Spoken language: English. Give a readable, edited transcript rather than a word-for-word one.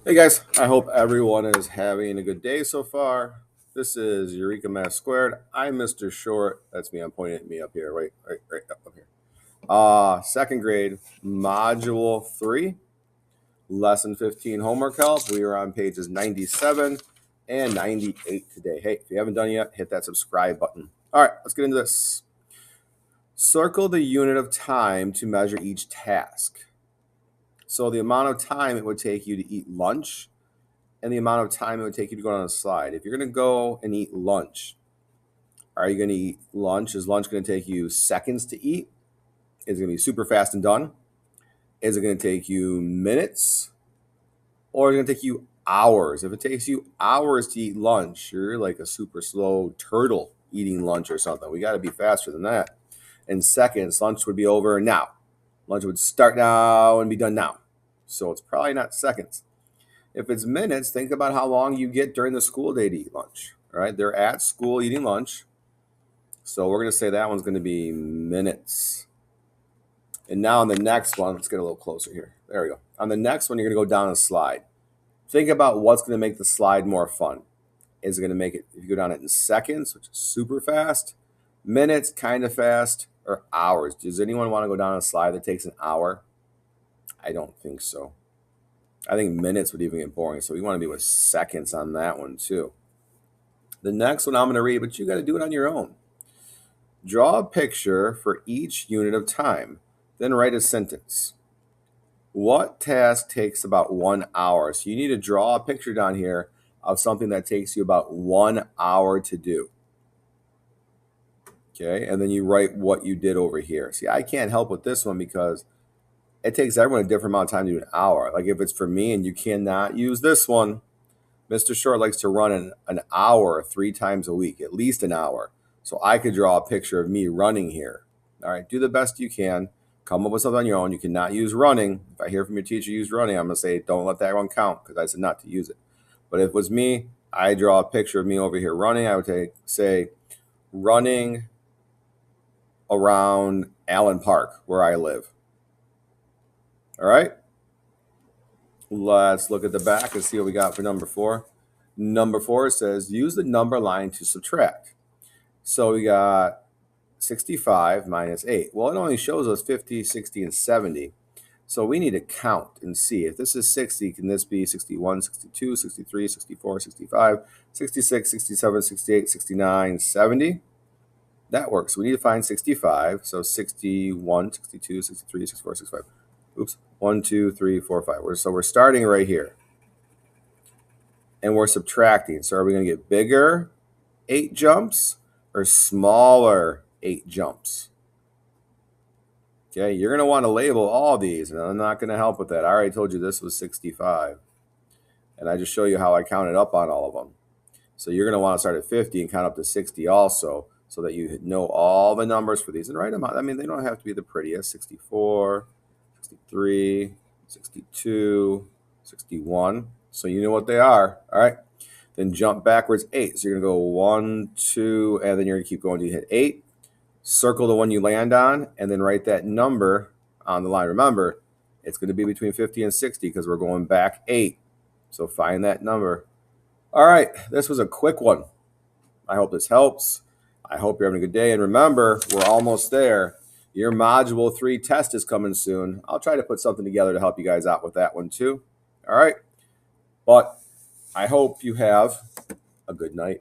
Hey guys, I hope everyone is having a good day so far. This is Eureka Math Squared. I'm Mr. Short. That's me. I'm pointing at me up here. Right up here. Second grade, Module 3, Lesson 15 homework help. We are on pages 97 and 98 today. Hey, if you haven't done it yet, hit that subscribe button. All right, let's get into this. Circle the unit of time to measure each task. So the amount of time it would take you to eat lunch and the amount of time it would take you to go on a slide. If you're going to go and eat lunch, are you going to eat lunch? Is lunch going to take you seconds to eat? Is it going to be super fast and done? Is it going to take you minutes? Or is it going to take you hours? If it takes you hours to eat lunch, you're like a super slow turtle eating lunch or something. We got to be faster than that. In seconds, lunch would be over now. Lunch would start now and be done now. So it's probably not seconds. If it's minutes, think about how long you get during the school day to eat lunch. All right, they're at school eating lunch. So we're going to say that one's going to be minutes. And now on the next one, let's get a little closer here. There we go. On the next one, you're going to go down a slide. Think about what's going to make the slide more fun. Is it going to make it, if you go down it in seconds, which is super fast, minutes, kind of fast, or hours? Does anyone want to go down a slide that takes an hour? I don't think so. I think minutes would even get boring. So we want to be with seconds on that one too. The next one I'm going to read, but you got to do it on your own. Draw a picture for each unit of time, then write a sentence. What task takes about 1 hour? So you need to draw a picture down here of something that takes you about 1 hour to do. Okay, and then you write what you did over here. See, I can't help with this one because it takes everyone a different amount of time to do an hour. Like if it's for me and you cannot use this one, Mr. Short likes to run an hour 3 times a week, at least an hour. So I could draw a picture of me running here. All right, do the best you can. Come up with something on your own. You cannot use running. If I hear from your teacher use running, I'm going to say, don't let that one count because I said not to use it. But if it was me, I draw a picture of me over here running. I would say running around Allen Park, where I live. All right. Let's look at the back and see what we got for number 4. Number 4 says use the number line to subtract. So we got 65 minus 8. Well, it only shows us 50, 60, and 70. So we need to count and see. If this is 60, can this be 61, 62, 63, 64, 65, 66, 67, 68, 69, 70? That works. We need to find 65. So 61, 62, 63, 64, 65. Oops. 1, 2, 3, 4, 5. So we're starting right here. And we're subtracting. So are we going to get bigger 8 jumps or smaller 8 jumps? Okay, you're going to want to label all these, and I'm not going to help with that. I already told you this was 65. And I just show you how I counted up on all of them. So you're going to want to start at 50 and count up to 60 also, so that you know all the numbers for these and write them out. I mean, they don't have to be the prettiest. 64, 63, 62, 61. So you know what they are. All right. Then jump backwards 8. So you're going to go 1, 2, and then you're going to keep going to hit 8. Circle the one you land on, and then write that number on the line. Remember, it's going to be between 50 and 60 because we're going back 8. So find that number. All right. This was a quick one. I hope this helps. I hope you're having a good day. And remember, we're almost there. Your Module 3 test is coming soon. I'll try to put something together to help you guys out with that one too. All right. But I hope you have a good night.